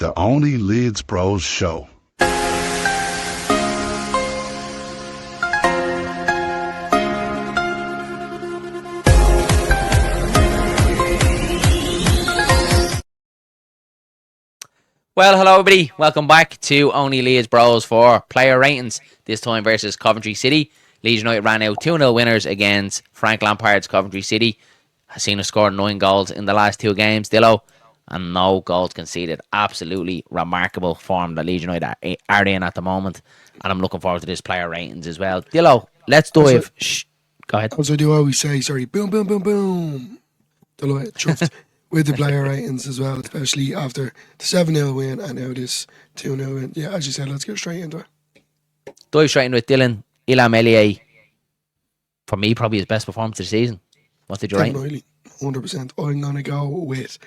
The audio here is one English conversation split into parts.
the Only Leeds Bros show. Well, hello everybody. Welcome back to Only Leeds Bros for player ratings. This time versus Coventry City. Leeds United ran out 2-0 winners against Frank Lampard's Coventry City. Has seen us score 9 goals in the last 2 games, Dillo, and no goals conceded. Absolutely remarkable form that Leeds United are in at the moment, and I'm looking forward to this player ratings as well. Dillo, let's dive. Go ahead. As I do always say, sorry, boom, boom, boom, boom. Dillo chuffed with the player ratings as well, especially after the 7-0 win and now this 2-0 win. Yeah, as you said, let's get straight into it. Dive straight into it, Dylan. Elland, for me, probably his best performance of the season. What did you rate? Definitely, 100%. I'm going to go with...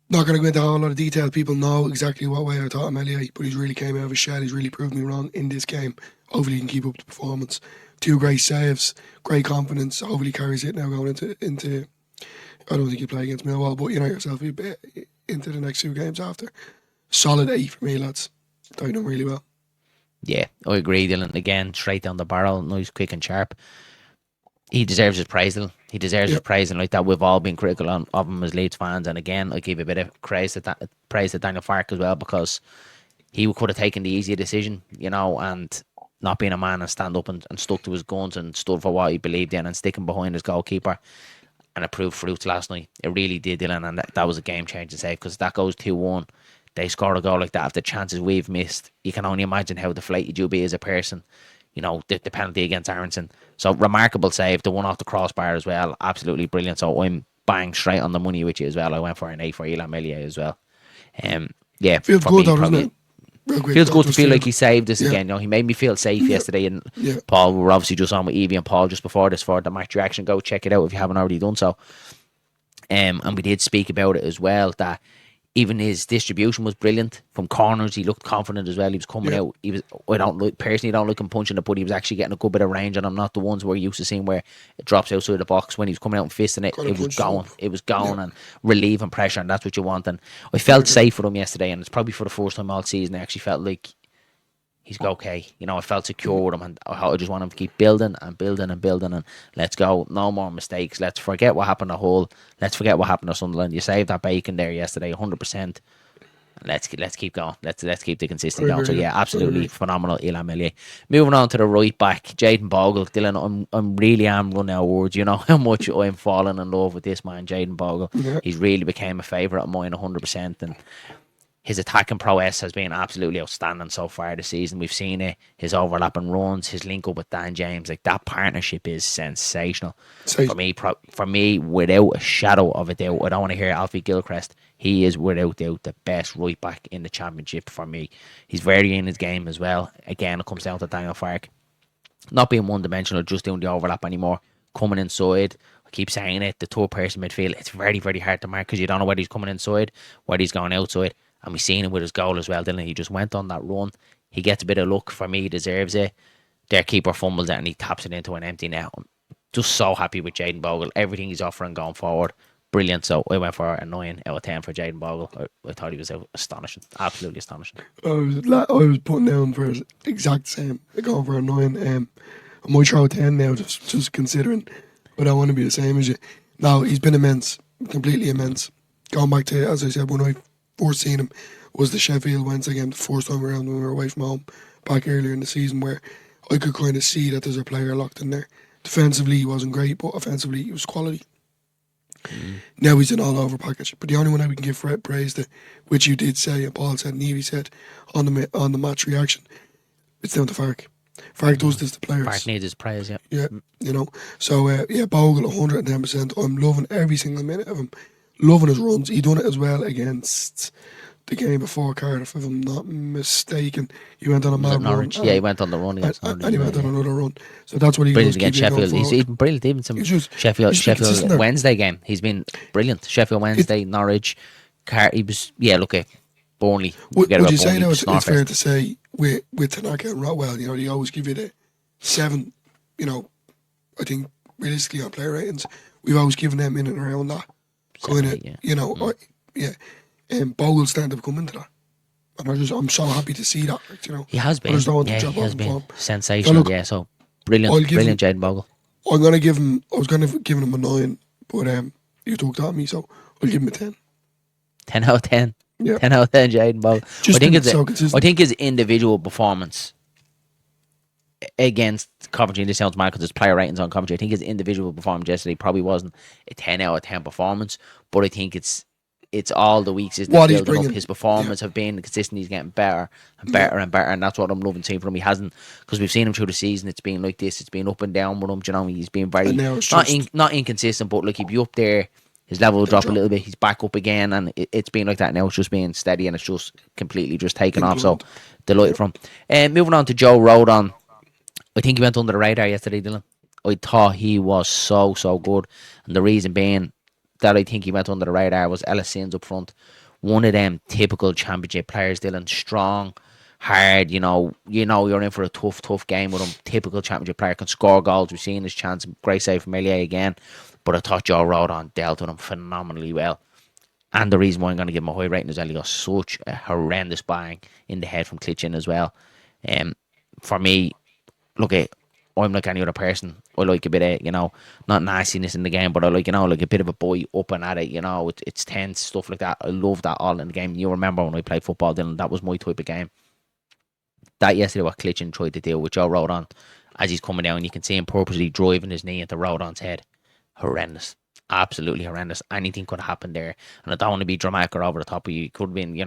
Not going to go into a whole lot of detail. People know exactly what way I thought of Melier, but he's really came out of his shell. He's really proved me wrong in this game. Hopefully he can keep up the performance. 2 great saves, great confidence. Hopefully he carries it now going into I don't think you play against Millwall, but you know yourself, into the next 2 games after. Solid 8 for me, lads. They've done really well. Yeah, I agree, Dylan. Again, straight down the barrel, nice, quick and sharp. He deserves his praise, Dylan. He deserves his praise, and like that, we've all been critical of him as Leeds fans. And again, I give a bit of praise to Daniel Farke as well, because he could have taken the easier decision, you know, and not being a man and stand up and stuck to his guns and stood for what he believed in and sticking behind his goalkeeper. And it proved fruits last night. It really did, Dylan, and that was a game-changing save, because that goes 2-1. They score a goal like that after chances we've missed. You can only imagine how deflated you'll be as a person. You know, the penalty against Aronson. So, remarkable save. The one off the crossbar as well. Absolutely brilliant. So, I'm bang straight on the money with you as well. I went for an 8 for Elan Melier as well. Yeah, feels good though, doesn't it? Feels good to feel like he saved us again. You know, he made me feel safe yesterday. And Paul, we were obviously just on with Evie and Paul just before this for the match reaction. Go check it out if you haven't already done so. And we did speak about it as well, that even his distribution was brilliant from corners. He looked confident as well. He was coming out. He was. I don't like him punching it, but he was actually getting a good bit of range on him. Not the ones we're used to seeing where it drops outside the box. When he was coming out and fisting it, it was going. It was going and relieving pressure, and that's what you want. And I felt safe with him yesterday, and it's probably for the first time all season I actually felt like he's okay. You know, I felt secure with him, and I just want him to keep building and building and building, and let's go. No more mistakes. Let's forget what happened to Hull. Let's forget what happened to Sunderland. You saved that bacon there yesterday, 100%. Let's keep going. Let's keep the consistency going. So yeah, absolutely phenomenal, Elan Melier. Moving on to the right back, Jayden Bogle. Dylan, I'm really running out of words. You know how much I'm falling in love with this man, Jayden Bogle. Yeah. He's really became a favourite of mine, 100%, and his attacking prowess has been absolutely outstanding so far this season. We've seen it, his overlapping runs, his link up with Dan James. Like, that partnership is sensational. For me, without a shadow of a doubt, I don't want to hear Alfie Gilchrist. He is without doubt the best right back in the championship for me. He's very in his game as well. Again, it comes down to Daniel Farke not being one dimensional, just doing the overlap anymore, coming inside. I keep saying it, the third person midfield, it's very, very hard to mark because you don't know whether he's coming inside, whether he's going outside. And we've seen him with his goal as well, didn't he? He just went on that run. He gets a bit of luck. For me, he deserves it. Their keeper fumbles it and he taps it into an empty net. I'm just so happy with Jayden Bogle. Everything he's offering going forward, brilliant. So I went for a 9 out of 10 for Jayden Bogle. I thought he was astonishing. Absolutely astonishing. I was putting down for the exact same. Going for a 9. I might throw a 10 now, just considering. But I want to be the same as you. No, he's been immense. Completely immense. Going back to, as I said, when I first seen him was the Sheffield Wednesday game, the first time around when we were away from home back earlier in the season, where I could kind of see that there's a player locked in there. Defensively he wasn't great, but offensively he was quality. Now he's an all-over package, but the only one I can give praise to, which you did say and Paul said and Evie said on the match reaction, it's down to Farke. Farke does this to players. Farke needs his praise, yeah. Yeah, you know. So Bogle 110%. I'm loving every single minute of him. Loving his runs. He done it as well against the game before Cardiff, if I'm not mistaken. He went on a mad run. Yeah, he went on the run against Norwich. And he went on another run. So that's what he brilliant does. Against Sheffield. He's even brilliant. Even some Sheffield Wednesday game. He's been brilliant. Sheffield Wednesday, Norwich. He was, Burnley. Would you say though it's fair to say with Tanaka and Rotwell, you know, they always give you the 7, you know, I think realistically on player ratings, we've always given them in and around that. Kind of, you know, Bogle's starting to come into that. And I'm so happy to see that, you know. He has been. I just don't want to Yeah, drop he has off been form. sensational. So look, So brilliant, brilliant, Jaden Bogle. I'm going to give him, I was going to give him a 9, but you talked at me, so I'll give him a 10. 10 out of 10. Yeah. 10 out of 10, Jaden Bogle. I think his individual performance against Coventry, and this sounds mad because there's player ratings on Coventry, I think his individual performance yesterday probably wasn't a 10 out of 10 performance, but I think it's all the weeks is what he's building bringing. up. His performance have been consistent. He's getting better and better and better, and that's what I'm loving seeing from him. He hasn't, because we've seen him through the season. It's been like this. It's been up and down with him. You know, he's been very not inconsistent, but like he'd be up there. His level will drop a little bit. He's back up again, and it's been like that now. It's just being steady, and it's just completely just taken off. So delighted from. Moving on to Joe Rodon. I think he went under the radar yesterday, Dylan. I thought he was so good, and the reason being that I think he went under the radar was Ellis Sims up front. One of them typical championship players, Dylan. Strong, hard, you know you're in for a tough game with him. Typical championship player, can score goals. We've seen his chance. Great save from Elia again. But I thought Joe Rodon dealt with him phenomenally well. And the reason why I'm going to give him a high rating is that he got such a horrendous bang in the head from Klitschin as well. For me, look, I'm like any other person. I like a bit of, not nastiness in the game, but I like, like a bit of a boy up and at it, it's tense, stuff like that. I love that all in the game. You remember when I played football, Dylan, that was my type of game. That yesterday what Klitschin tried to deal with Joe Rodon as he's coming down, you can see him purposely driving his knee into Rodon's head. Horrendous. Absolutely horrendous. Anything could happen there. And I don't want to be dramatic or over the top of you. It could have been, you're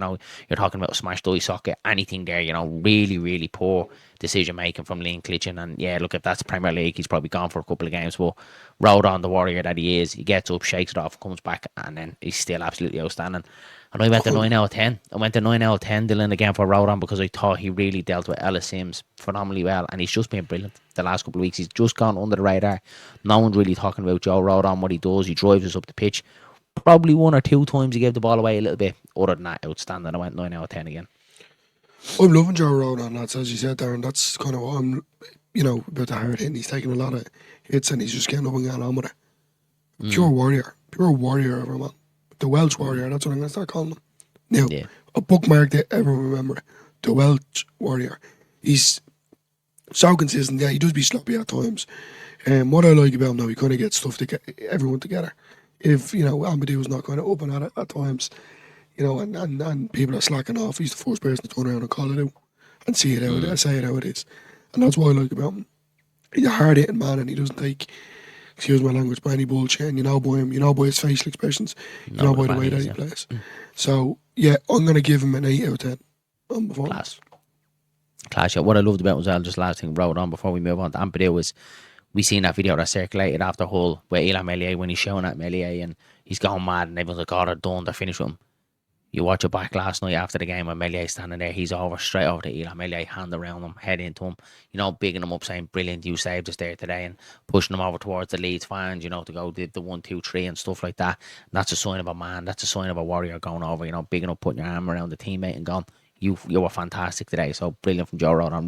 talking about a smashed eye socket, anything there, really, really poor decision making from Liam Klitschin. And yeah, look, if that's Premier League, he's probably gone for a couple of games. But Rodon, the warrior that he is, he gets up, shakes it off, comes back, and then he's still absolutely outstanding. And I went to 9 out of 10. I went to 9 out of 10, Dylan, again for Rodon, because I thought he really dealt with Ellis Sims phenomenally well. And he's just been brilliant the last couple of weeks. He's just gone under the radar. No one's really talking about Joe Rodon, what he does. He drives us up the pitch. Probably 1 or 2 times he gave the ball away a little bit. Other than that, outstanding. I went 9 out of 10 again. I'm loving Joe Rodon, lads, as you said, Darren. That's kind of what I'm, about the hard hitting. He's taking a lot of hits and he's just getting up and getting on with it. Pure warrior of a man. The Welsh warrior, that's what I'm going to start calling him. Now, a bookmark that everyone remember. The Welsh warrior. He's so consistent. Yeah, he does be sloppy at times. What I like about him, though, he kind of gets stuff to get everyone together. If, Amadou's not kind of open at times, and people are slacking off, he's the first person to turn around and call it out and see it out, say it how it is. And that's what I like about him. He's a hard-hitting man, and he doesn't take, excuse my language, by any bullshit. And by him, by his facial expressions, by the way that he plays. So, yeah, I'm going to give him an 8 out of 10 on performance. Class, yeah. What I loved about was just last thing wrote on before we move on to Ampadu was we seen that video that circulated after Hull with Elam Melier when he's showing at Melier and he's going mad and everyone's like, oh, they're done, they're finished with him. You watch it back last night after the game when Melier standing there, he's straight over to Elam Melier, hand around him, head into him, bigging him up, saying, brilliant, you saved us there today, and pushing him over towards the Leeds fans, to go the 1, 2, 3 and stuff like that. And that's a sign of a man, that's a sign of a warrior going over, bigging up, putting your arm around the teammate and going, you were fantastic today. So brilliant from Joe Rodon.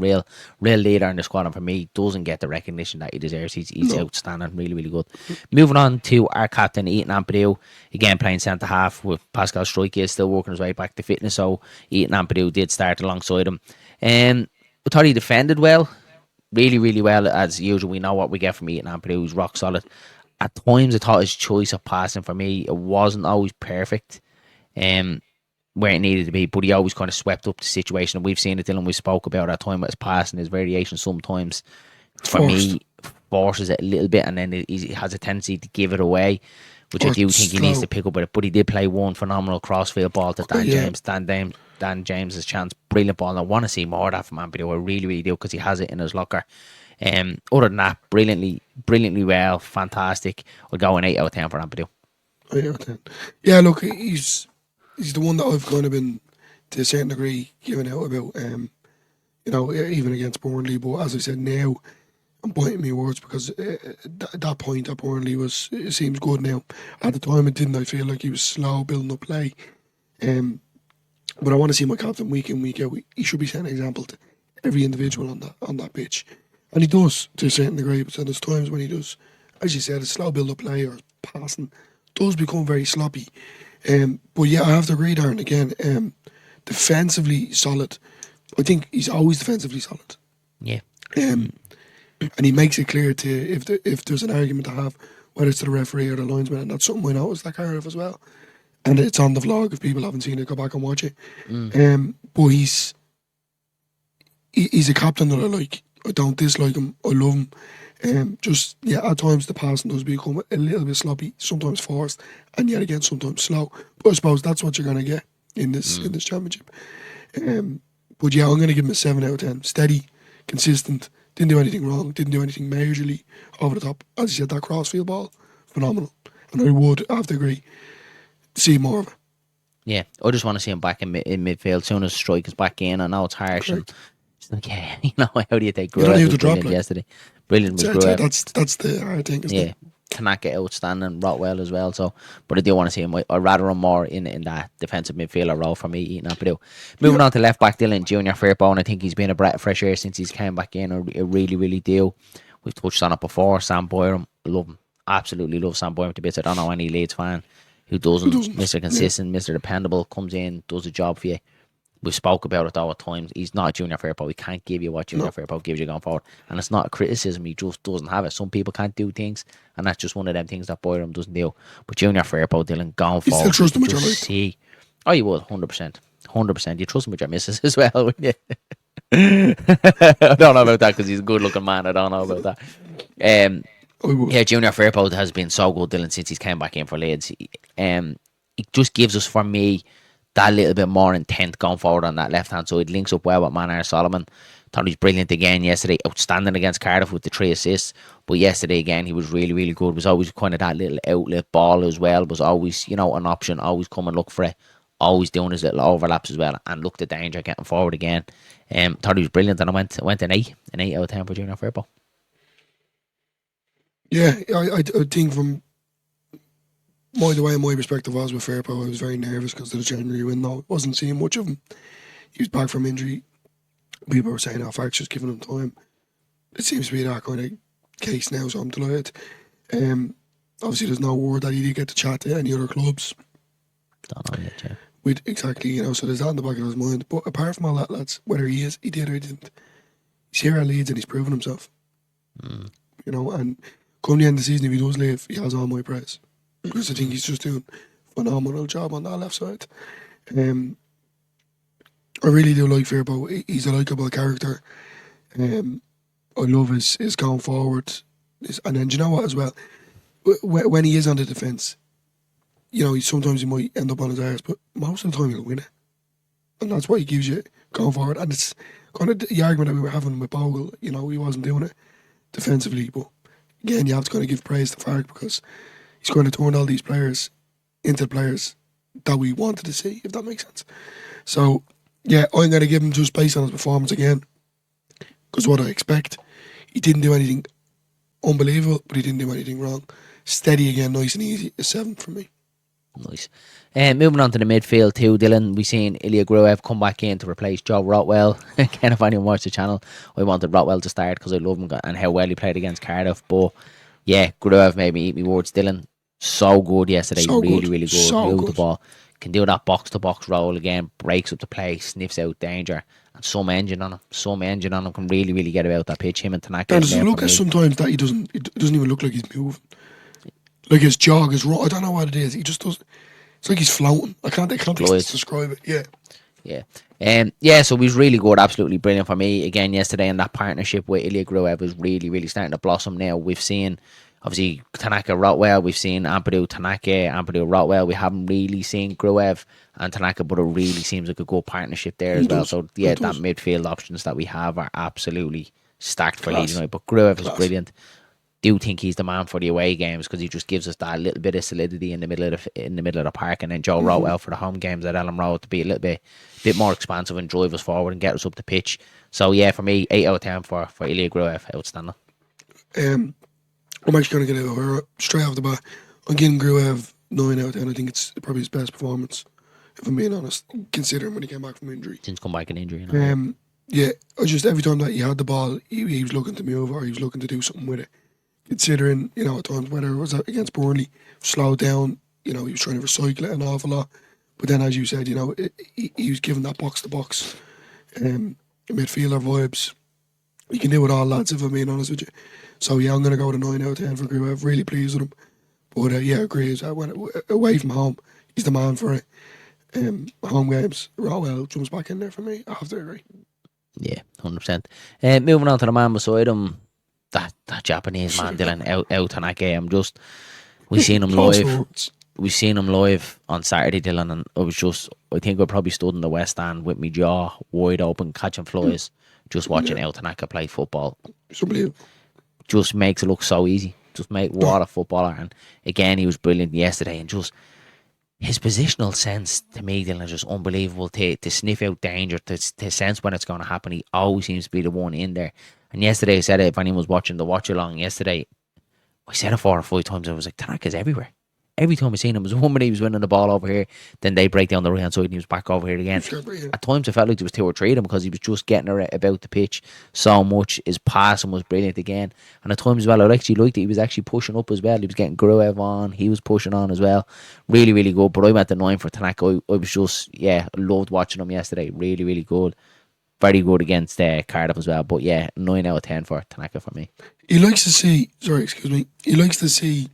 Real leader in the squad, and for me, doesn't get the recognition that he deserves. He's outstanding, really, really good. Moving on to our captain, Ethan Ampadu, again playing centre half with Pascal Struijk. Is still working his way back to fitness, so Ethan Ampadu did start alongside him. I thought he defended well, really, really well as usual. We know what we get from Ethan Ampadu. He's rock solid. At times, I thought his choice of passing for me, it wasn't always perfect. Where it needed to be, but he always kind of swept up the situation. And we've seen it, Dylan, we spoke about at time with his passing, his variation sometimes, for me, forces it a little bit, and then he has a tendency to give it away, which I do think he needs to pick up with it. But he did play one phenomenal crossfield ball to Dan James's chance. Brilliant ball. And I want to see more of that from Ampadu. I really, really do, because he has it in his locker. Other than that, brilliantly well, fantastic. We'll go an 8 out of 10 for Ampadu. 8 out of 10. Yeah, look, he's the one that I've kind of been, to a certain degree, giving out about, even against Burnley. But as I said, now I'm biting my words, because that point at Burnley it seems good now. At the time, it didn't. I feel like he was slow building up play. But I want to see my captain week in, week out. He should be setting an example to every individual on that pitch. And he does, to a certain degree. But there's times when he does, as you said, a slow build up play or passing does become very sloppy. But yeah, I have to agree, Darren, again. Defensively solid. I think he's always defensively solid. Yeah. And he makes it clear to if there's an argument to have, whether it's to the referee or the linesman, and that's something I noticed that Cardiff as well. And it's on the vlog. If people haven't seen it, go back and watch it. But he's a captain that I like. I don't dislike him. I love him. At times the passing does become a little bit sloppy, sometimes forced, and yet again sometimes slow. But I suppose that's what you're going to get in this championship. But yeah, I'm going to give him a 7 out of 10. Steady, consistent, didn't do anything wrong, didn't do anything majorly over the top. As you said, that crossfield ball, phenomenal. And I would have to agree, see more of it. Yeah, I just want to see him back in midfield. As soon as Strike is back in, I know it's harsh. And it's like, how do you take Gruev? You don't have Yesterday. Brilliant with Gruev. That's the hard thing, isn't it? Tanaka outstanding, Rotwell as well. So, but I do want to see him. I'd rather him more in that defensive midfielder role for me, eating up. Moving on to left back, Dylan Junior Fairbairn. I think he's been a breath of fresh air since he's came back in. I really, really do. We've touched on it before. Sam Boyram, love him. Absolutely love Sam Boyram to bits. I don't know any Leeds fan who doesn't. Mr. Consistent, Mr. Dependable, comes in, does a job for you. We spoke about it all at times. He's not Junior Fairbairn. We can't give you what Junior Fairbairn gives you going forward. And it's not a criticism. He just doesn't have it. Some people can't do things, and that's just one of them things that Boyram doesn't do. But Junior Fairbairn, Dylan, going forward. You still trust him with your life? Oh, you will, 100%. 100%. You trust him with your missus as well, wouldn't you? I don't know about that because he's a good-looking man. I don't know about that. Junior Fairbairn has been so good, Dylan, since he's came back in for Leeds. It just gives us, for me, that little bit more intent going forward on that left hand side. Links up well with Manar Solomon. Thought he was brilliant again yesterday. Outstanding against Cardiff with the 3 assists. But yesterday again, he was really, really good. Was always kind of that little outlet ball as well. Was always, an option. Always come and look for it. Always doing his little overlaps as well. And looked at danger getting forward again. Thought he was brilliant. And I went an 8 out of 10 for Junior Fairbairn. Yeah, I think from the way my perspective was with Fairbairn, I was very nervous because of the January window. Wasn't seeing much of him. He was back from injury. People were saying, Fark's just giving him time. It seems to be that kind of case now, so I'm delighted. Obviously, there's no word that he did get to chat to any other clubs. Don't know yet, yeah. Exactly, so there's that in the back of his mind. But apart from all that, lads, whether he did or he didn't, he's here at Leeds and he's proven himself. And come the end of the season, if he does leave, he has all my praise. Because I think he's just doing a phenomenal job on that left side. I really do like Fairbairn. He's a likeable character. I love his going forward. And then, do you know what as well? When he is on the defence, sometimes he might end up on his arse, but most of the time he'll win it. And that's what he gives you going forward. And it's kind of the argument that we were having with Bogle. He wasn't doing it defensively. But again, you have to kind of give praise to Fark because he's going to turn all these players into players that we wanted to see, if that makes sense. So, yeah, I'm going to give him just based on his performance again. Because what I expect, he didn't do anything unbelievable, but he didn't do anything wrong. Steady again, nice and easy. A 7 for me. Nice. Moving on to the midfield too, Dylan. We've seen Ilya Gruev come back in to replace Joe Rotwell. Again, if anyone watched the channel, I wanted Rotwell to start because I love him and how well he played against Cardiff. But yeah, Gruev made me eat me words. Dylan, so good yesterday. Really good. So Moved good. the ball. Can do that box-to-box role again. Breaks up the play. Sniffs out danger. And some engine on him. Can really, really get about that pitch. Him and Tanaka. And does it look at sometimes that it doesn't even look like he's moving. Like his jog, his run. I don't know what it is. He just does. It's like he's floating. I can't describe it. Yeah. So he was really good, absolutely brilliant for me again yesterday. And that partnership with Ilya Gruev was really, really starting to blossom now. We've seen obviously Tanaka Rotwell, we've seen Ampadu Tanaka, Ampadu Rotwell. We haven't really seen Gruev and Tanaka, but it really seems like a good partnership there as well. So yeah, that midfield options that we have are absolutely stacked for Leeds United. But Gruev is brilliant. Do think he's the man for the away games because he just gives us that little bit of solidity in the middle of the park, and then Joe Rotwell for the home games at Elland Road to be a little bit more expansive and drive us forward and get us up the pitch. So yeah, for me, 8 out of 10 for Ilya Gruev, outstanding. I'm actually going to get it over straight off the bat. I'm giving Gruev 9 out of 10. I think it's probably his best performance, if I'm being honest, considering when he came back from injury. Since come back in injury, yeah, I just every time that he had the ball, he was looking to move or he was looking to do something with it. Considering, at times whether it was against Burnley, slowed down, you know, he was trying to recycle it an awful lot. But then, as you said, you know, he was given that box-to-box midfielder vibes. You can do with all lads, if I'm being honest with you. So, yeah, I'm going to go with a 9 out of 10 for Crewe. I'm really pleased with him. But, yeah, I agree. I went away from home. He's the man for it. Home games, Rowell jumps back in there for me. I have to agree. Yeah, 100%. Moving on to the man beside him, that Japanese man, Dylan, out on that game. We seen him live. We seen him live on Saturday, Dylan, and it was just, I think I probably stood in the West Stand with my jaw wide open, catching flies, just watching El Tanaka play football. It's unbelievable. Just makes it look so easy. What a footballer. And again, he was brilliant yesterday, and just his positional sense to me, Dylan, is just unbelievable. To sniff out danger, to sense when it's going to happen. He always seems to be the one in there. And yesterday, I said it, if anyone was watching the watch along yesterday, I said it 4 or 5 times. I was like, Tanaka's everywhere. Every time I seen him, it was 1 minute he was winning the ball over here, then they break down the right hand side and he was back over here again. At times I felt like there was 2 or 3 of them because he was just getting about the pitch so much. His passing was brilliant again, and at times as well I actually liked it. He was actually pushing up as well. He was getting Gruev on, he was pushing on as well. Really, really good. But I went to 9 for Tanaka. I was just, I loved watching him yesterday. Really, really good. Very good against Cardiff as well. But yeah, 9 out of 10 for Tanaka for me. He likes to see, he likes to see,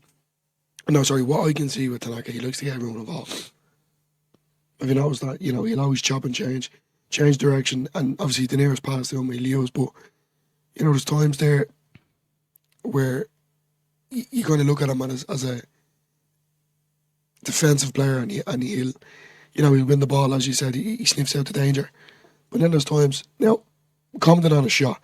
what I can see with Tanaka, he likes to get everyone involved. Have you noticed that? You know, he'll always chop and change direction, and obviously the nearest pass to him he'll use, but, you know, there's times there where you kind of look at him as a defensive player, and he'll, you know, he'll win the ball, as you said, he sniffs out the danger. But then there's times, now, commenting on a shot,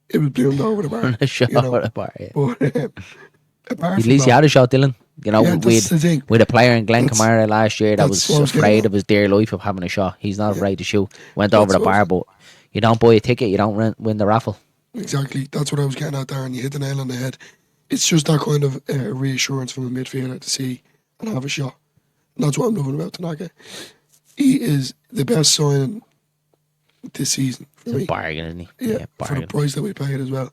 it was bloomed over the bar. A shot over the bar, yeah. But at least he had a shot, Dylan. You know, with a player in Glenn Kamara last year that was afraid of his dear life of having a shot. He's not afraid to shoot. Went over the bar, but you don't buy a ticket, you don't win the raffle. Exactly. That's what I was getting at there, and you hit the nail on the head. It's just that kind of reassurance from a midfielder to see and have a shot. And that's what I'm loving about Tanaka. He is the best signing this season for me. It's a bargain, isn't he? Yeah, for the price that we paid as well.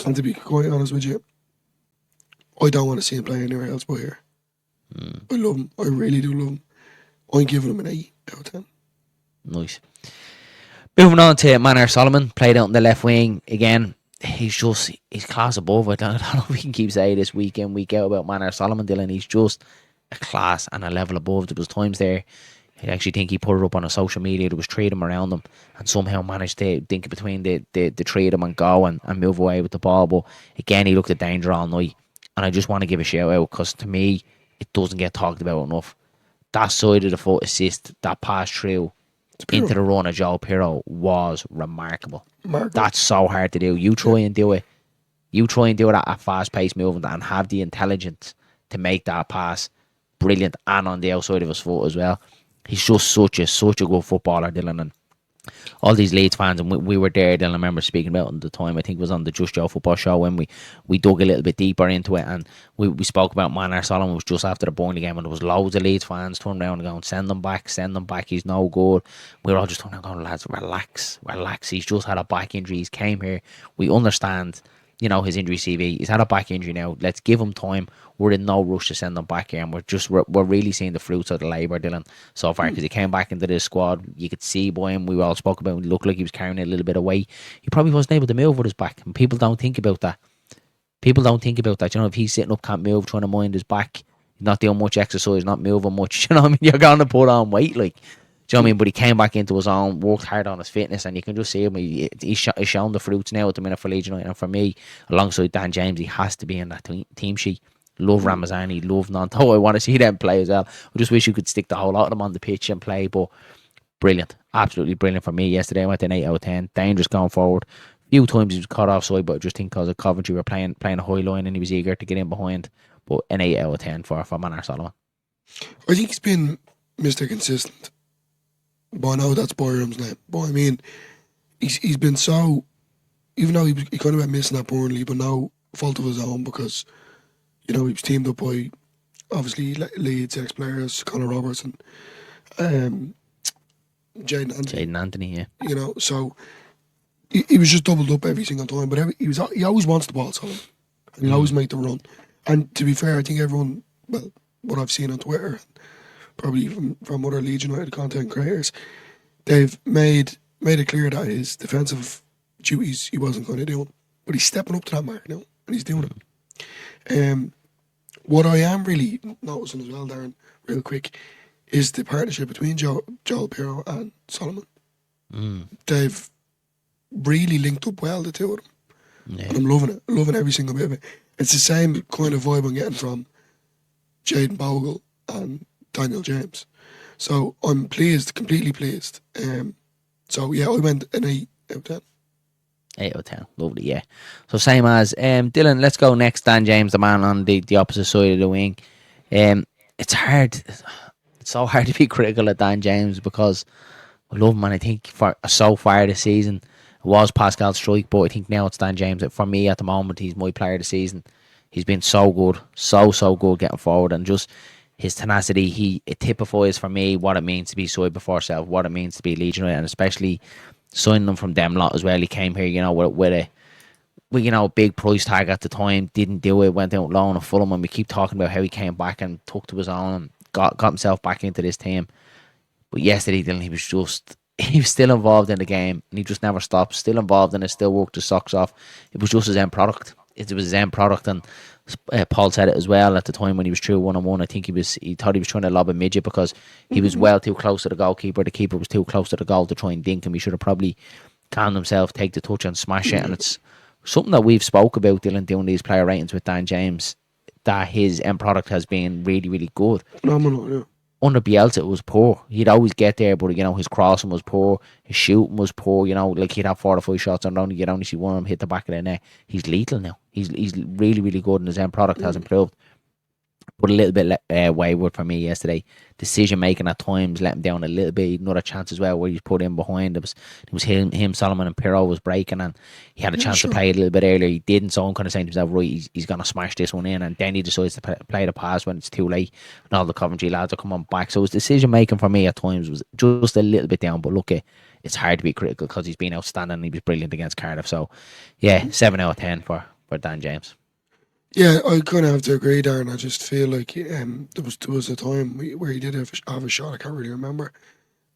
And to be quite honest with you, I don't want to see him play anywhere else but here. I love him. I really do love him. I'm giving him an 8 out of 10. Nice. Moving on to Manor Solomon, played out in the left wing again. He's class above. I don't know if we can keep saying this week in, week out about Manor Solomon, Dylan. He's just a class and a level above. There was times there, I actually think he put it up on a social media. There was 3 of them around him, and somehow managed to think between the 3 of them and go and move away with the ball. But again, he looked at danger all night. And I just want to give a shout out because to me, it doesn't get talked about enough. That side of the foot assist, that pass through into the run of Joe Pirro was remarkable. That's so hard to do. You try and do it. You try and do it at a fast-paced movement and have the intelligence to make that pass brilliant and on the outside of his foot as well. He's just such a good footballer, Dylan. And all these Leeds fans, and we were there, Dylan, I remember speaking about it at the time, I think it was on the Just Joe Football Show, when we dug a little bit deeper into it, and we spoke about Manor Solomon. It was just after the Burnley game, and there was loads of Leeds fans turning around and going, send them back, he's no good. We were all just turning around going, lads, relax, he's just had a back injury, he's came here, we understand, you know, his injury CV, he's had a back injury now, let's give him time. We're in no rush to send him back here, and we're really seeing the fruits of the labour, Dylan, so far, because he came back into the squad. You could see by him, we all spoke about him, he looked like he was carrying a little bit of weight. He probably wasn't able to move with his back, and people don't think about that. You know, if he's sitting up, can't move, trying to mind his back, not doing much exercise, not moving much, you know what I mean, you're going to put on weight, like, do you know what I mean? But he came back into his own, worked hard on his fitness, and you can just see him. He's shown the fruits now at the minute for Leeds United. And for me, alongside Dan James, he has to be in that team sheet. Love Ramazani, love Nanto. I want to see them play as well. I just wish you could stick the whole lot of them on the pitch and play. But brilliant, absolutely brilliant for me yesterday. I went to an 8 out of 10. Dangerous going forward. A few times he was caught offside, but I just think because of Coventry were playing a high line and he was eager to get in behind. But an 8 out of 10 for Manor Solomon. I think he's been Mr. Consistent. But I know that's Byram's name. But I mean, he's been so, even though he kind of went missing at Burnley, but no fault of his own, because, you know, he was teamed up by obviously Leeds ex-players, Conor Roberts and Jaden Anthony. Yeah. You know, so he was just doubled up every single time. But he always wants the ball, Solomon, and he'll always make the run. And to be fair, I think everyone, well, what I've seen on Twitter, probably even from other Leeds United content creators, they've made it clear that his defensive duties he wasn't going to do them, but he's stepping up to that mark now, and he's doing it. What I am really noticing as well, Darren, real quick, is the partnership between Joel Pirro and Solomon. They've really linked up well, the two of them. Yeah. And I'm loving it. Loving every single bit of it. It's the same kind of vibe I'm getting from Jaden Bogle and Daniel James. So I'm pleased, completely pleased. So yeah, I went an 8 out of 10. 8 out of 10. Lovely, yeah. So same as Dylan, let's go next. Dan James, the man on the opposite side of the wing. It's hard. It's so hard to be critical of Dan James because I love him, and I think for so far this season it was Pascal Struijk, but I think now it's Dan James. For me at the moment, he's my player of the season. He's been so good, so good getting forward, and just his tenacity. It typifies for me what it means to be side before self, what it means to be Leeds United, and especially signing him from them lot as well. He came here, with a big price tag at the time, didn't do it, went out loan and Fulham, and we keep talking about how he came back and took to his own and got himself back into this team. But yesterday, Dylan, he was still involved in the game, and he just never stopped, still involved in it, still worked his socks off. It was just his end product. It was his end product, and Paul said it as well at the time when he was through 1-on-1. I think he thought he was trying to lob a midget because he was well too close to the goalkeeper. The keeper was too close to the goal to try and dink him. He should have probably calmed himself, take the touch and smash it. And it's something that we've spoke about, Dylan, doing these player ratings with Dan James, that his end product has been really, really good. Phenomenal, yeah. Under Bielsa, it was poor. He'd always get there, but his crossing was poor, his shooting was poor. Like he'd have 4 or 5 shots and you'd only see one of them hit the back of the net. He's lethal now. He's really, really good, and his end product has improved. But a little bit wayward for me yesterday. Decision making at times let him down a little bit. Another chance as well where he's put in behind. It was him, Solomon and Pirro was breaking, and he had a chance to play it a little bit earlier. He didn't, so I'm kind of saying to himself, right, he's going to smash this one in, and then he decides to play the pass when it's too late, and all the Coventry lads are coming back. So his decision making for me at times was just a little bit down. But look, it's hard to be critical because he's been outstanding and he was brilliant against Cardiff. So yeah, 7 out of 10 for Dan James. Yeah, I kind of have to agree, Darren. I just feel like there was a time where he did have a shot. I can't really remember.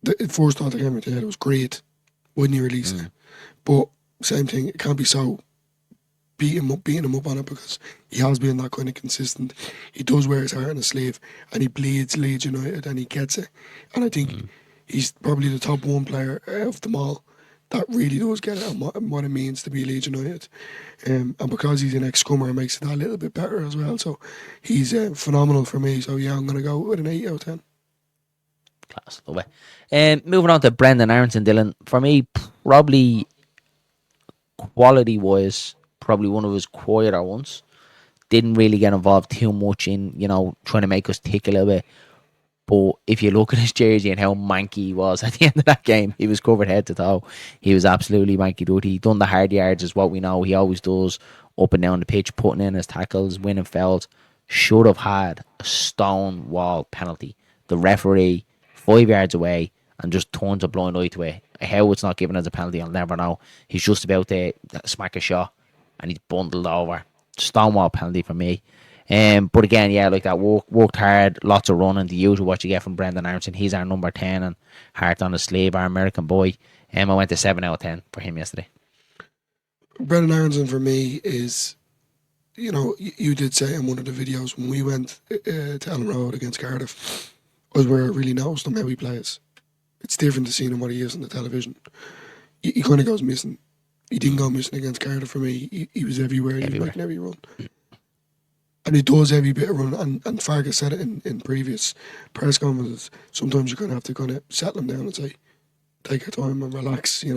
The first thought that came into head was great when you release it, but same thing. It can't be so beating him up on it because he has been that kind of consistent. He does wear his heart on his sleeve, and he bleeds Leeds United, and he gets it. And I think he's probably the top one player of them all that really does get it and what it means to be Leeds United. And because he's an ex-scummer, it makes it that little bit better as well. So he's phenomenal for me. So yeah, I'm going to go with an 8 out of 10. Class, love it. Moving on to Brendan Aronson, Dylan. For me, probably quality-wise, probably one of his quieter ones. Didn't really get involved too much in, trying to make us tick a little bit. But if you look at his jersey and how manky he was at the end of that game, he was covered head to toe. He was absolutely manky dirty. He done the hard yards, is what we know. He always does, up and down the pitch, putting in his tackles, winning fouls. Should have had a stone wall penalty. The referee, 5 yards away, and just turns a blind eye to it. How it's not given as a penalty, I'll never know. He's just about to smack a shot, and he's bundled over. Stone wall penalty for me. But again, yeah, like that, worked hard, lots of running, the usual what you get from Brendan Aronson. He's our number 10 and heart on his sleeve, our American boy. I went to 7 out of 10 for him yesterday. Brendan Aronson for me is, you did say in one of the videos when we went to Elland Road against Cardiff, was where I really noticed him how he plays. It's different to seeing him what he is on the television. He kind of goes missing. He didn't go missing against Cardiff for me. He was everywhere. He was making every run. And he does every bit of run, and Fergus said it in previous press conferences. Sometimes you're going to have to kind of settle him down and say, take your time and relax, He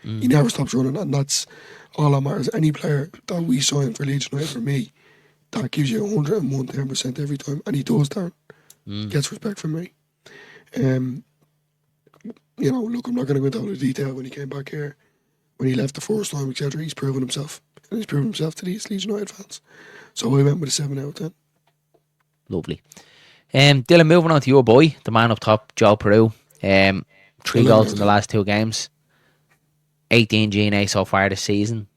never stops running, and that's all that matters. Any player that we sign for Leeds United, for me, that gives you 110% every time, and he does, Darren. Gets respect from me. Look, I'm not going to go into all the detail when he came back here, when he left the first time, etc. He's proven himself, and he's proven himself to these Leeds United fans. So I went with a 7 out of 10. Lovely. Dylan, moving on to your boy, the man up top, Joe Peru. 3 goals in the last 2 games. 18 G&A so far this season.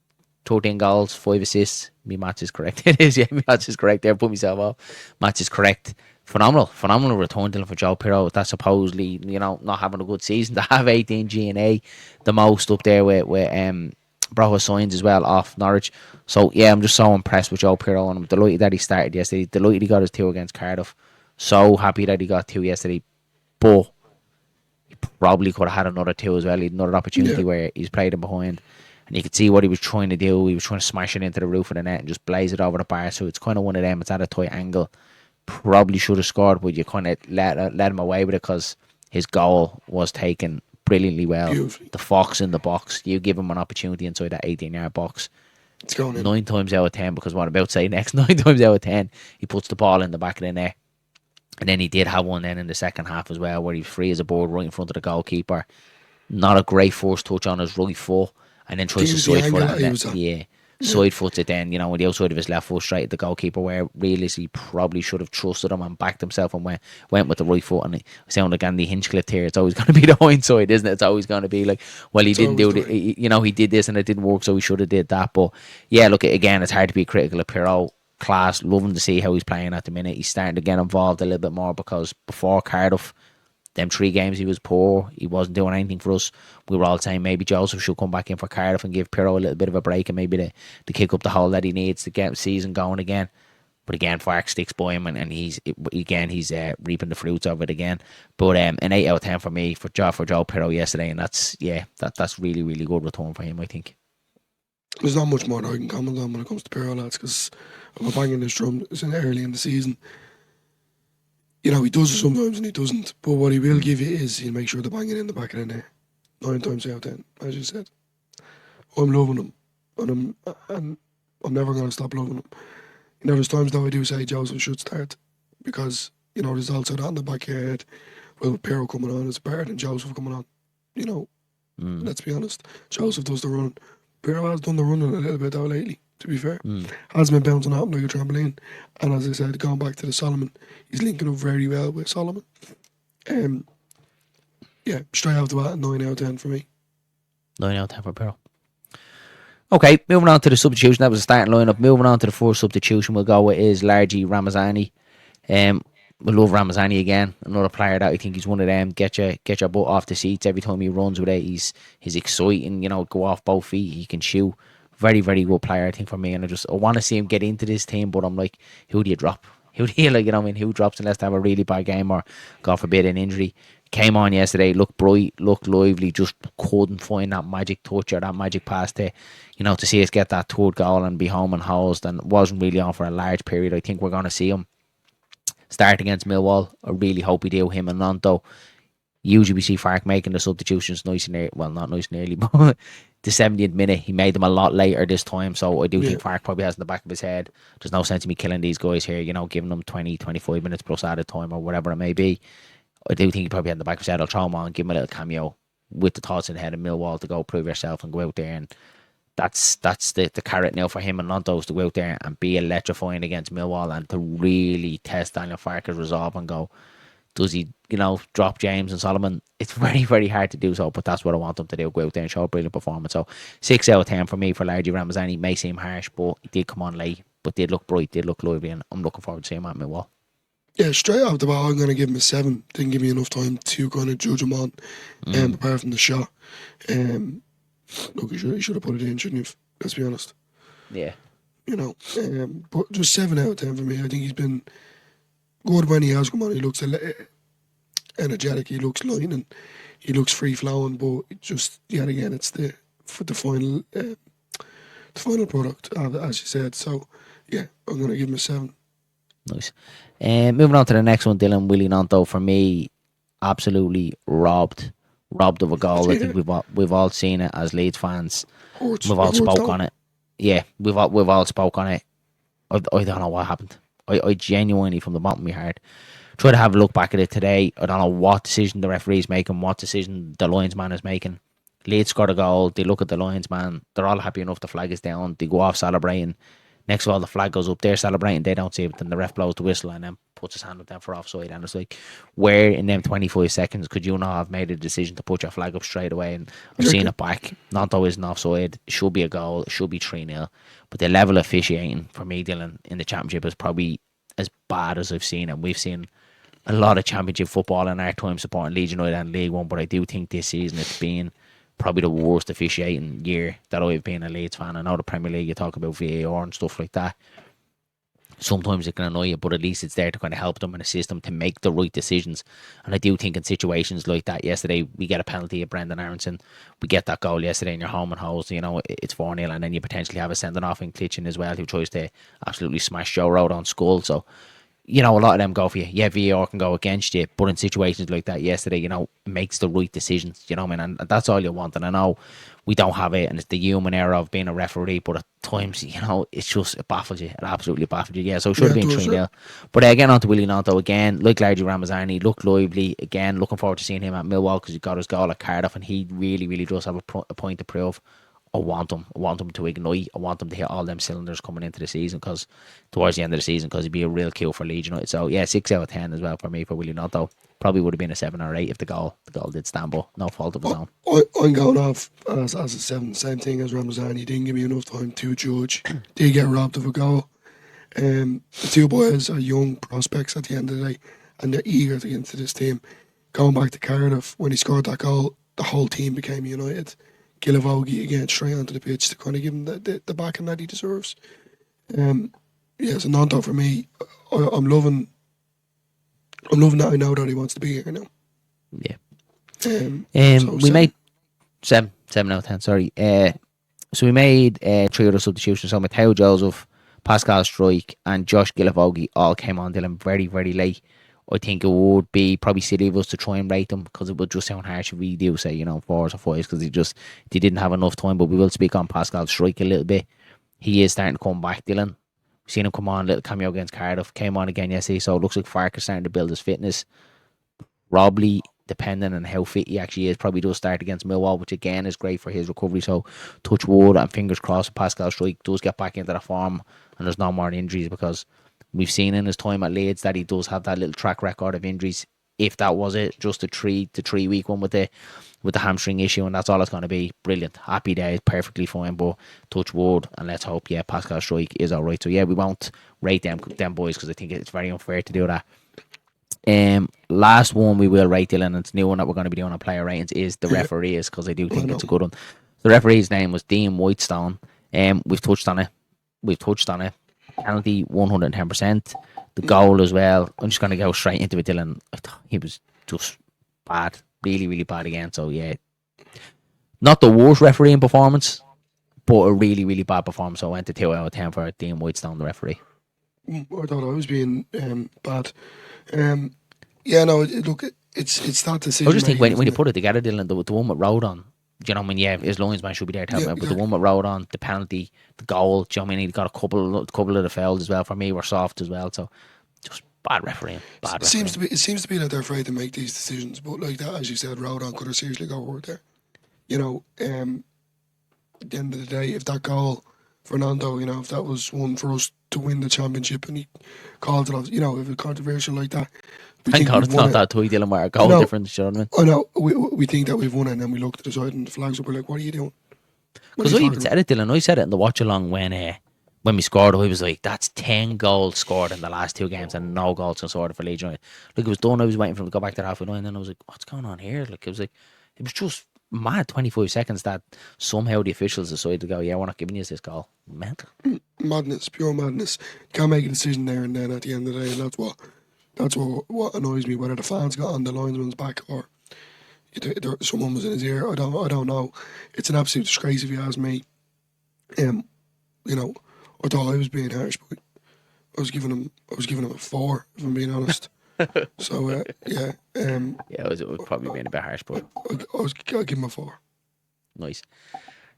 13 goals, 5 assists. My match is correct. It is, yeah, my match is correct there. Put myself off. Match is correct. Phenomenal return, Dylan, for Joe Pirro. That's supposedly, not having a good season to have 18 G&A, the most up there with Broho signs as well off Norwich. So yeah, I'm just so impressed with Joe Pirro, and I'm delighted that he started yesterday. Delighted he got his 2 against Cardiff. So happy that he got 2 yesterday, but he probably could have had another 2 as well. He had another opportunity where he's played him behind. And you could see what he was trying to do. He was trying to smash it into the roof of the net and just blaze it over the bar. So it's kind of one of them. It's at a tight angle. Probably should have scored, but you kind of let him away with it because his goal was taken brilliantly well. Beautifully. The fox in the box. You give him an opportunity inside that 18-yard box. It's going in. 9 times out of 10, because what I'm about to say next, 9 times out of 10, he puts the ball in the back of the net. And then he did have one then in the second half as well, where he was free as a board right in front of the goalkeeper. Not a great force touch on his right foot, and then tries to side foot it. Yeah. Side foots it then, with the outside of his left foot straight at the goalkeeper, where realistically probably should have trusted him and backed himself and went with the right foot. And I sound like Andy Hinchcliffe here. It's always going to be the hindsight, isn't it? It's always going to be like, well, he didn't do it. He did this and it didn't work, so he should have did that. But yeah, look, again, it's hard to be critical of Pirro. Class, loving to see how he's playing at the minute. He's starting to get involved a little bit more, because before Cardiff, them 3 games he was poor. He wasn't doing anything for us. We were all saying maybe Joseph should come back in for Cardiff and give Pirro a little bit of a break, and maybe to kick up the hole that he needs to get the season going again. But again, Fark sticks by him, and he's reaping the fruits of it again. But an 8 out of 10 for me for Joe Pirro yesterday, and that's really, really good return for him, I think. There's not much more that I can comment on when it comes to Pirro, lads, because I'm banging this drum early in the season. He does it sometimes and he doesn't. But what he will give you is he'll make sure to bang it in the back of the net. 9 times out of 10, as you said. I'm loving him. And I'm never going to stop loving him. There's times though I do say Joseph should start. Because, there's also that in the back of your head. Well, with Pirro coming on, it's better than Joseph coming on. Let's be honest. Joseph does the running. Pirro has done the running a little bit though lately, to be fair. Has been bouncing out like a trampoline. And as I said, going back to the Solomon, he's linking up very well with Solomon. Straight out the bat, 9 out of 10 for me. 9 out of 10 for Pirro. Okay, moving on to the substitution. That was the starting lineup. Moving on to the first substitution we'll go with is largely Ramazani. We love Ramazani again. Another player that I think he's one of them. Get your butt off the seats every time he runs with it. He's exciting, go off both feet. He can shoot. Very, very good player, I think, for me. And I want to see him get into this team, but I'm like, who do you drop? Who do you who drops unless they have a really bad game or, God forbid, an injury? Came on yesterday, looked bright, looked lively, just couldn't find that magic touch or that magic pass to see us get that third goal and be home and housed, and wasn't really on for a large period. I think we're going to see him start against Millwall. I really hope we do, him and Nanto. Usually we see Fark making the substitutions nice and early. Well, not nice and early, but the 70th minute, he made them a lot later this time. So I do think Fark probably has in the back of his head, there's no sense in me killing these guys here, giving them 20, 25 minutes plus added time or whatever it may be. I do think he probably had in the back of his head, I'll throw him on, give him a little cameo with the thoughts in the head of Millwall to go prove yourself and go out there. And that's the carrot now for him and Nantos, to go out there and be electrifying against Millwall and to really test Daniel Farke's resolve and go, does he, drop James and Solomon? It's very, very hard to do so, but that's what I want him to do, go out there and show a brilliant performance. So 6 out of 10 for me for Largy Ramazani. May seem harsh, but he did come on late, but did look bright, did look lively, and I'm looking forward to seeing him at Millwall. Yeah, straight off the bat, I'm going to give him a 7. Didn't give me enough time to kind of judge him on, apart from the shot. Look, he should have put it in, shouldn't he? Let's be honest. Yeah. But just 7 out of 10 for me. I think he's been good when he has come on. He looks energetic, he looks lightning, he looks free flowing, but just yet again, it's the final product, as you said. So yeah, I'm going to give him a 7. Nice. Moving on to the next one, Dylan, Willie Nanto, for me, absolutely robbed of a goal. I think we've all seen it as Leeds fans. We've all spoke on it. Yeah, we've all spoke on it. I don't know what happened. I genuinely, from the bottom of my heart, try to have a look back at it today. I don't know what decision the referee's making, what decision the linesman is making. Leeds scored a goal. They look at the linesman. They're all happy enough. The flag is down. They go off celebrating. Next of all, the flag goes up. They're celebrating. They don't see it. Then the ref blows the whistle and then puts his hand up there for offside. And it's like, where in them 25 seconds could you not have made a decision to put your flag up straight away? And I've seen it back. Nanto isn't offside. It should be a goal. It should be 3-0. But the level of officiating for me, Dylan, in the championship is probably as bad as I've seen, and we've seen a lot of championship football in our time supporting Leeds United and League One, but I do think this season it's been probably the worst officiating year that I've been a Leeds fan. I know the Premier League, you talk about VAR and stuff like that. Sometimes it can annoy you, but at least it's there to kind of help them and assist them to make the right decisions. And I do think in situations like that, yesterday we get a penalty at Brendan Aronson, we get that goal yesterday in your home and host, it's 4-0, and then you potentially have a sending off in Klitschin as well, who tries to absolutely smash Joe Road on skull. So a lot of them go for you. Yeah, VAR can go against you, but in situations like that yesterday, it makes the right decisions, and that's all you want. And I know we don't have it, and it's the human error of being a referee, but at times, it baffles you. It absolutely baffles you. Yeah, so it should have been 3-0. But again, on to Willie Gnonto again, like Largy Ramazani, looked lively. Again, looking forward to seeing him at Millwall because he got his goal at Cardiff, and he really, really does have a point to prove. I want him to ignite. I want him to hit all them cylinders coming into the season, because towards the end of the season, because he'd be a real kill for Leeds United. So yeah, 6 out of 10 as well for me for Willie Gnonto. Probably would have been a 7 or 8 if the goal did stand, but no fault of his own. I'm going off as a 7, same thing as Ramazan. He didn't give me enough time to judge. Did get robbed of a goal. The two boys are young prospects at the end of the day, and they're eager to get into this team. Going back to Cardiff, when he scored that goal, the whole team became united. Gilavogi again straight onto the pitch to kind of give him the backing that he deserves. So Gnonto for me, I'm loving that I know that he wants to be here now. Yeah. We made 7 out of 10. Sorry. So we made 3 other substitutions. So Matteo Joseph, Pascal Struijk, and Josh Gilavogi all came on Dylan very, very late. I think it would be probably silly of us to try and rate them, because it would just sound harsh if we do say 4s or 5s, because they didn't have enough time. But we will speak on Pascal Struijk a little bit. He is starting to come back, Dylan. We've seen him come on, a little cameo against Cardiff, came on again yesterday, so it looks like Farke is starting to build his fitness. Probably, depending on how fit he actually is, probably does start against Millwall, which again is great for his recovery. So touch wood and fingers crossed Pascal Struijk does get back into the form and there's no more injuries, because we've seen in his time at Leeds that he does have that little track record of injuries. If that was it, just a 3 week one with the hamstring issue, and that's all it's going to be. Brilliant, happy days, perfectly fine. But touch wood, and let's hope Pascal Struijk is all right. So we won't rate them boys, because I think it's very unfair to do that. Last one we will rate, Dylan, and it's a new one that we're going to be doing on player ratings, is the referees, because I do think it's a good one. The referee's name was Dean Whitestone. We've touched on it. Penalty 110%. The goal as well. I'm just going to go straight into it, Dylan. I thought he was just bad, really, really bad again. So not the worst refereeing performance, but a really, really bad performance. So I went to 2 out of 10 for Dean Whitestone, the referee. I thought I was being bad. Look, it's that decision. I just think when you put it together, Dylan, the one with Road on, do you know what I mean? Yeah, his linesman should be there to help him out. But the one with Road on, the penalty, the goal, do you know what I mean? He got a couple of the fouls as well. For me, were soft as well. So just bad refereeing. It seems to be that they're afraid to make these decisions. But like that, as you said, Road on could have seriously got hurt there. At the end of the day, if that goal, Fernando, if that was one for us to win the championship, and he called it off, if it's controversial like that. Thank God it's not that toy, Dylan, where a goal difference, you know what I mean? I know, we think that we've won it, and then we look to the side and the flags up, we're like, what are you doing? Because I even said it, Dylan, I said it in the watch along when we scored, I was like, that's 10 goals scored in the last 2 games and no goals scored for Leeds United. Like, it was done, I was waiting for him to go back to halfway line, and then I was like, what's going on here? Like, it was just mad 25 seconds that somehow the officials decided to go, we're not giving you this goal. Mental. Madness, pure madness. Can't make a decision there and then at the end of the day, and that's what annoys me, whether the fans got on the linesman's back or someone was in his ear. I don't know. It's an absolute disgrace if you ask me. I thought I was being harsh, but I was giving him a 4, if I'm being honest. So it was probably being a bit harsh, but I'll give him a 4. Nice.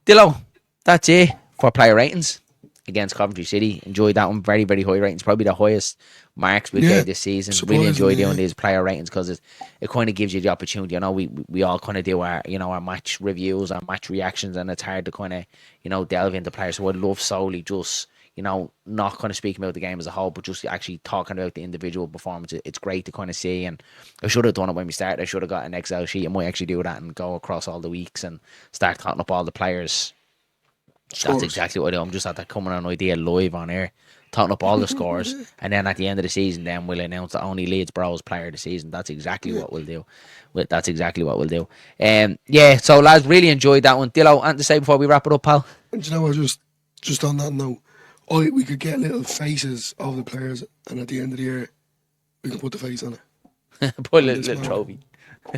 Dillo, that's it for player ratings against Coventry City. Enjoyed that one. Very, very high ratings. Probably the highest marks we've gave this season. Really enjoy doing these player ratings, because it kind of gives you the opportunity. We all kind of do our our match reviews, our match reactions, and it's hard to kind of delve into players. So I love solely just not kind of speaking about the game as a whole, but just actually talking about the individual performance. It's great to kind of see, and I should have done it when we started. I should have got an Excel sheet. I might actually do that and go across all the weeks and start talking up all the players Scores. That's exactly what I do. I'm just at that coming on an idea live on air, totting up all the scores, and then at the end of the season, then we'll announce the only Leeds Bros player of the season. That's exactly what we'll do. That's exactly what we'll do. Yeah. So lads, really enjoyed that one. Dillo, anything to say before we wrap it up, pal? And you know what? Just on that note, we could get little faces of the players, and at the end of the year, we can put the face on it. Put a little trophy.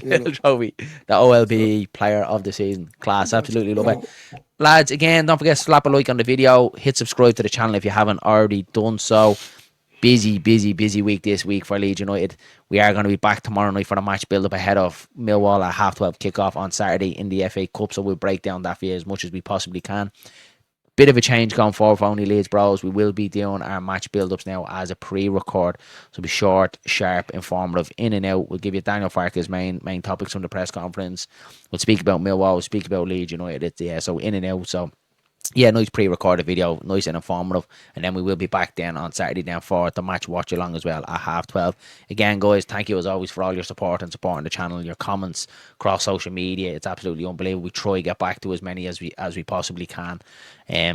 Little trophy. The OLB player of the season. Class. Absolutely love it. Lads, again, don't forget to slap a like on the video. Hit subscribe to the channel if you haven't already done so. Busy week this week for Leeds United. We are going to be back tomorrow night for the match build-up ahead of Millwall at 12:30 kickoff on Saturday in the FA Cup. So we'll break down that for you as much as we possibly can. Bit of a change going forward for Only Leeds Bros. We will be doing our match build-ups now as a pre-record. So be short, sharp, informative, in and out. We'll give you Daniel Farke's main topics from the press conference. We'll speak about Millwall. We'll speak about Leeds United. Yeah, so in and out. So yeah, nice pre-recorded video, nice and informative, and then we will be back then on Saturday then for the match watch along as well at 12:30. Again, guys, thank you as always for all your support and supporting the channel, your comments across social media. It's absolutely unbelievable. We try to get back to as many as we possibly can.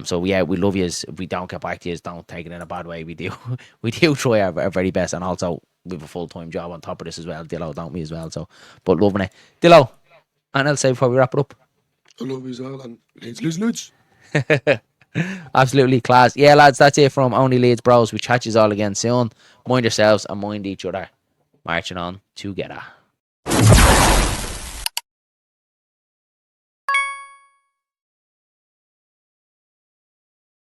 So yeah, we love you. If we don't get back to you, don't take it in a bad way. We do try our very best, and also we have a full-time job on top of this as well, Dillo, don't we as well? So, but loving it, Dillo. And I'll say before we wrap it up, I love you as well, and Leeds. Absolutely class. Yeah, lads, that's it from Only Leeds Bros. We chat you all again soon. Mind yourselves and mind each other. Marching on together.